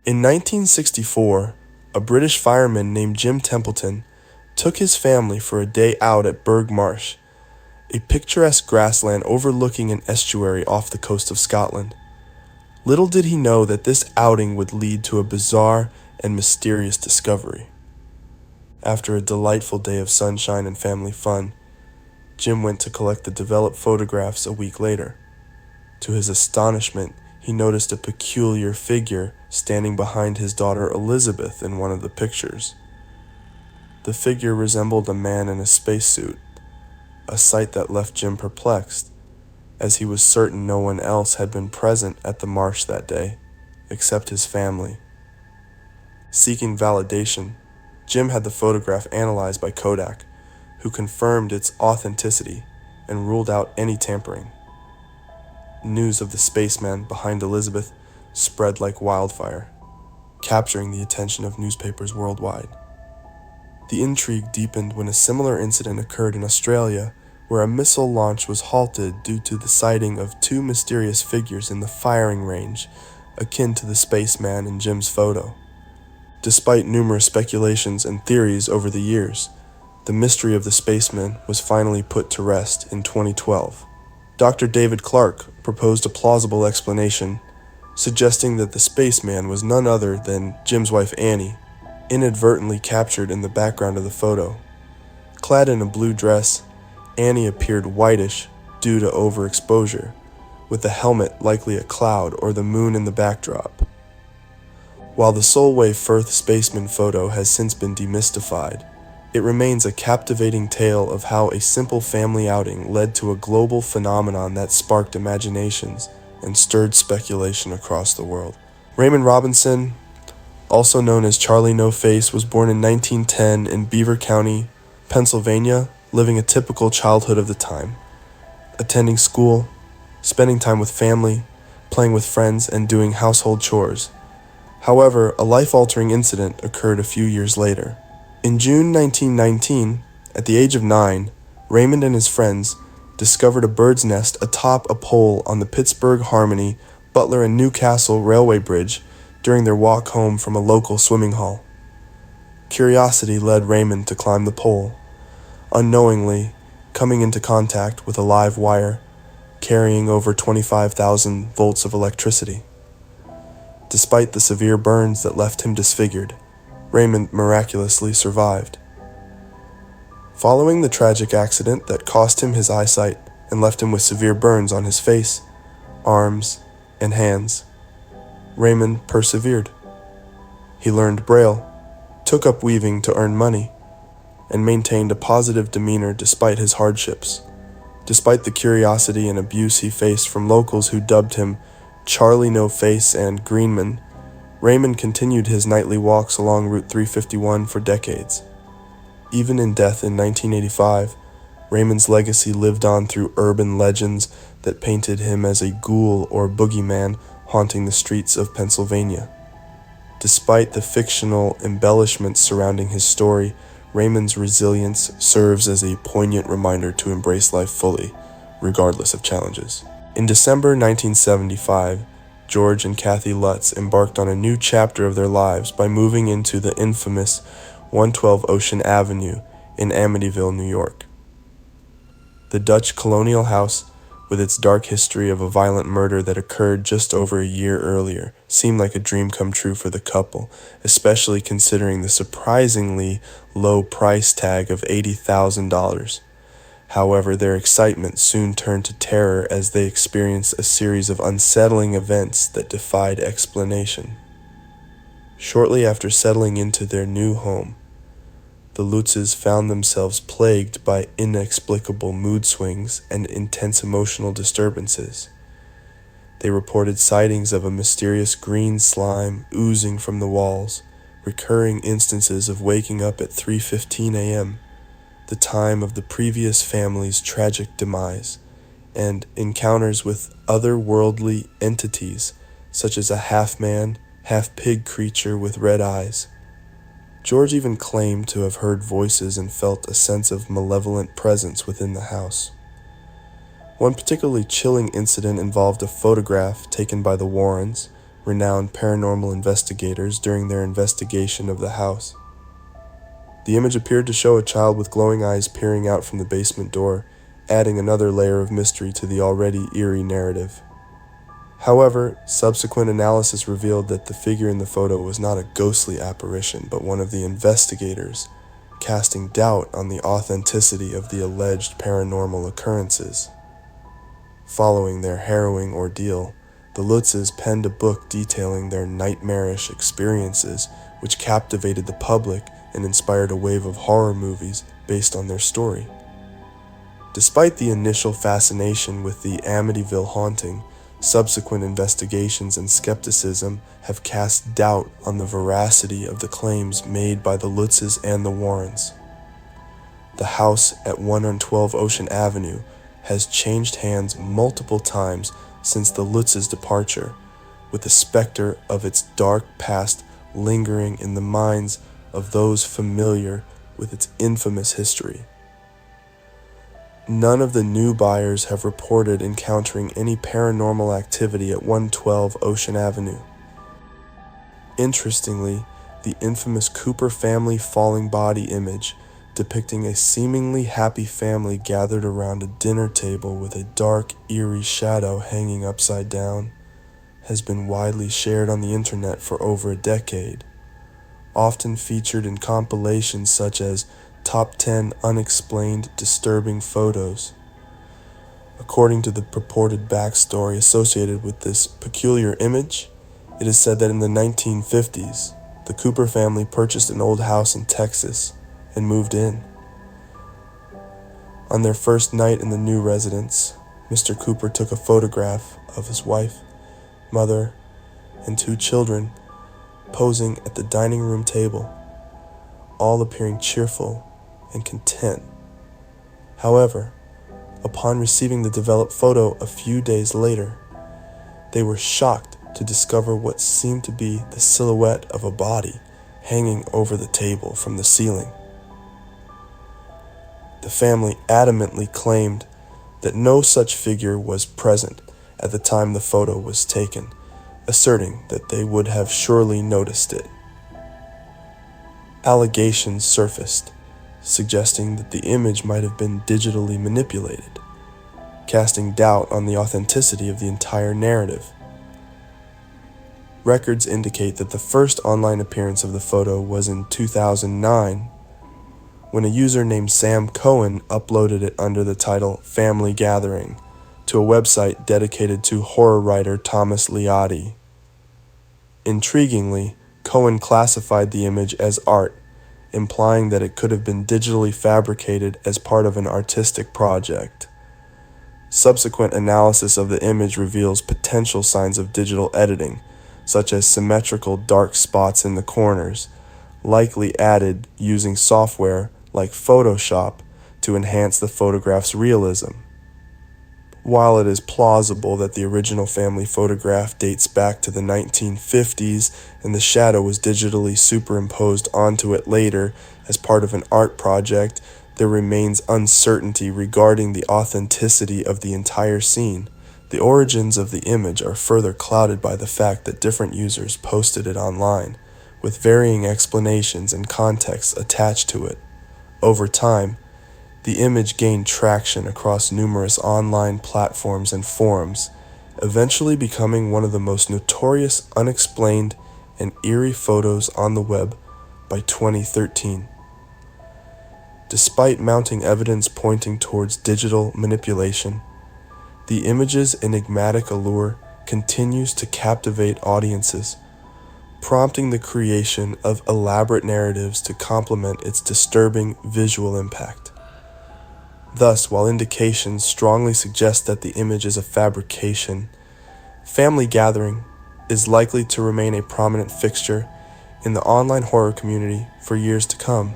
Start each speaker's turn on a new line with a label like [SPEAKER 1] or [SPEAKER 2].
[SPEAKER 1] In 1964, a British fireman named Jim Templeton took his family for a day out at Burgh Marsh, a picturesque grassland overlooking an estuary off the coast of Scotland. Little did he know that this outing would lead to a bizarre and mysterious discovery. After a delightful day of sunshine and family fun, Jim went to collect the developed photographs a week later. To his astonishment, he noticed a peculiar figure standing behind his daughter Elizabeth in one of the pictures. The figure resembled a man in a spacesuit, a sight that left Jim perplexed, as he was certain no one else had been present at the marsh that day, except his family. Seeking validation, Jim had the photograph analyzed by Kodak, who confirmed its authenticity and ruled out any tampering. News of the spaceman behind Elizabeth spread like wildfire, capturing the attention of newspapers worldwide. The intrigue deepened when a similar incident occurred in Australia, where a missile launch was halted due to the sighting of two mysterious figures in the firing range, akin to the spaceman in Jim's photo. Despite numerous speculations and theories over the years, the mystery of the spaceman was finally put to rest in 2012. Dr. David Clark proposed a plausible explanation, suggesting that the spaceman was none other than Jim's wife Annie, inadvertently captured in the background of the photo. Clad in a blue dress, Annie appeared whitish due to overexposure, with the helmet likely a cloud or the moon in the backdrop. While the Solway Firth spaceman photo has since been demystified, it remains a captivating tale of how a simple family outing led to a global phenomenon that sparked imaginations and stirred speculation across the world. Raymond Robinson, also known as Charlie No Face, was born in 1910 in Beaver County, Pennsylvania, living a typical childhood of the time, attending school, spending time with family, playing with friends, and doing household chores. However, a life-altering incident occurred a few years later. In June 1919, at the age of 9, Raymond and his friends discovered a bird's nest atop a pole on the Pittsburgh, Harmony, Butler, and Newcastle Railway Bridge during their walk home from a local swimming hall. Curiosity led Raymond to climb the pole, unknowingly coming into contact with a live wire carrying over 25,000 volts of electricity. Despite the severe burns that left him disfigured, Raymond miraculously survived. Following the tragic accident that cost him his eyesight and left him with severe burns on his face, arms, and hands, Raymond persevered. He learned Braille, took up weaving to earn money, and maintained a positive demeanor despite his hardships. Despite the curiosity and abuse he faced from locals who dubbed him Charlie No Face and Greenman, Raymond continued his nightly walks along Route 351 for decades. Even in death in 1985, Raymond's legacy lived on through urban legends that painted him as a ghoul or boogeyman haunting the streets of Pennsylvania. Despite the fictional embellishments surrounding his story, Raymond's resilience serves as a poignant reminder to embrace life fully, regardless of challenges. In December 1975, George and Kathy Lutz embarked on a new chapter of their lives by moving into the infamous 112 Ocean Avenue in Amityville, New York. The Dutch colonial house, with its dark history of a violent murder that occurred just over a year earlier, seemed like a dream come true for the couple, especially considering the surprisingly low price tag of $80,000. However, their excitement soon turned to terror as they experienced a series of unsettling events that defied explanation. Shortly after settling into their new home, the Lutzes found themselves plagued by inexplicable mood swings and intense emotional disturbances. They reported sightings of a mysterious green slime oozing from the walls, recurring instances of waking up at 3:15 a.m., the time of the previous family's tragic demise, and encounters with otherworldly entities such as a half-man, half-pig creature with red eyes. George even claimed to have heard voices and felt a sense of malevolent presence within the house. One particularly chilling incident involved a photograph taken by the Warrens, renowned paranormal investigators during their investigation of the house. The image appeared to show a child with glowing eyes peering out from the basement door, adding another layer of mystery to the already eerie narrative. However, subsequent analysis revealed that the figure in the photo was not a ghostly apparition, but one of the investigators, casting doubt on the authenticity of the alleged paranormal occurrences. Following their harrowing ordeal, the Lutzes penned a book detailing their nightmarish experiences, which captivated the public and inspired a wave of horror movies based on their story. Despite the initial fascination with the Amityville haunting, subsequent investigations and skepticism have cast doubt on the veracity of the claims made by the Lutzes and the Warrens. The house at 112 Ocean Avenue has changed hands multiple times since the Lutzes' departure, with the specter of its dark past lingering in the minds of those familiar with its infamous history. None of the new buyers have reported encountering any paranormal activity at 112 Ocean Avenue. Interestingly, the infamous Cooper family falling body image, depicting a seemingly happy family gathered around a dinner table with a dark, eerie shadow hanging upside down, has been widely shared on the internet for over a decade, often featured in compilations such as Top 10 Unexplained Disturbing Photos. According to the purported backstory associated with this peculiar image, it is said that in the 1950s, the Cooper family purchased an old house in Texas and moved in. On their first night in the new residence, Mr. Cooper took a photograph of his wife, mother, and 2 children posing at the dining room table, all appearing cheerful and content. However, upon receiving the developed photo a few days later, they were shocked to discover what seemed to be the silhouette of a body hanging over the table from the ceiling. The family adamantly claimed that no such figure was present at the time the photo was taken, asserting that they would have surely noticed it. Allegations surfaced, suggesting that the image might have been digitally manipulated, casting doubt on the authenticity of the entire narrative. Records indicate that the first online appearance of the photo was in 2009, when a user named Sam Cohen uploaded it under the title Family Gathering to a website dedicated to horror writer Thomas Liati. Intriguingly, Cohen classified the image as art, implying that it could have been digitally fabricated as part of an artistic project. Subsequent analysis of the image reveals potential signs of digital editing, such as symmetrical dark spots in the corners, likely added using software like Photoshop to enhance the photograph's realism. While it is plausible that the original family photograph dates back to the 1950s and the shadow was digitally superimposed onto it later as part of an art project, there remains uncertainty regarding the authenticity of the entire scene. The origins of the image are further clouded by the fact that different users posted it online, with varying explanations and contexts attached to it. Over time, the image gained traction across numerous online platforms and forums, eventually becoming one of the most notorious unexplained and eerie photos on the web by 2013. Despite mounting evidence pointing towards digital manipulation, the image's enigmatic allure continues to captivate audiences, prompting the creation of elaborate narratives to complement its disturbing visual impact. Thus, while indications strongly suggest that the image is a fabrication, Family Gathering is likely to remain a prominent fixture in the online horror community for years to come.